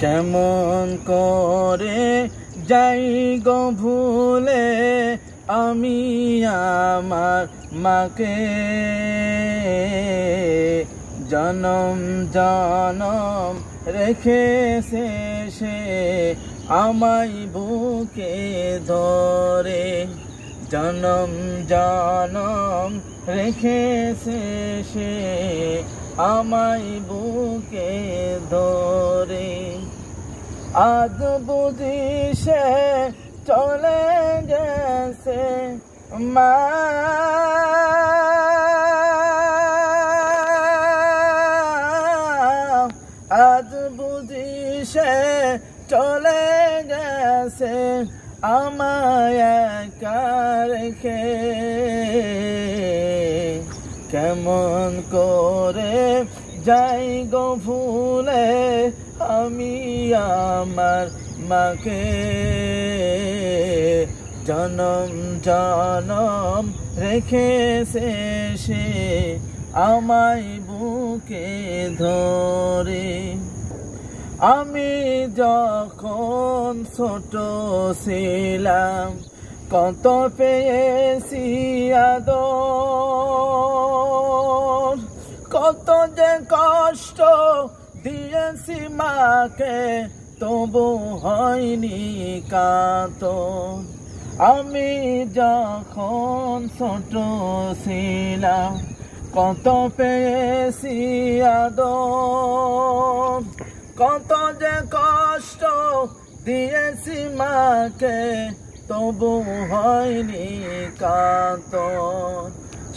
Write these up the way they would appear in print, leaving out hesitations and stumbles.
কেমন করে যাই গো ভুলে আমি আমার মাকে, জনম জনম রেখেছে সে আমায় বুকে ধরে, জনম জনম রেখেছে সে আমায় বুকে ধরে। আজ বুঝি সে চলে গেছে মা, আজ বুঝি সে চলে গেছে আমায় একা রেখে। কেমন করে যাই গো ভুলে আমি আমার মাকে, জনম জনম রেখেছে সে আমায় বুকে ধরে। আমি যখন ছোট ছিলাম কত পেয়েছি আদর, কত যে কষ্ট দিয়েছি মাকে তবু হয়নি কাতর। আমি যখন ছোট ছিলাম কত পেয়েছি আদর, কত যে কষ্ট দিয়েছি মাকে তবু হয়নি কাতর।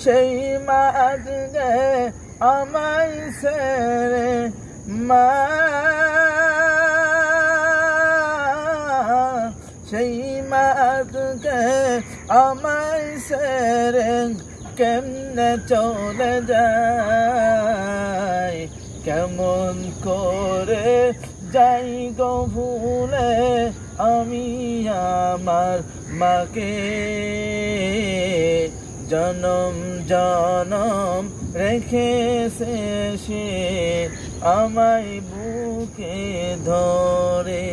সেই মা আজকে আমায় ছেড়ে মা, সেই মা আজকে আমায় ছেড়ে কেমনে চলে যায়। কেমন করে যাই গো ভুলে আমি আমার মাকে, জনম জনম রেখেছে সে আমায় বুকে ধরে।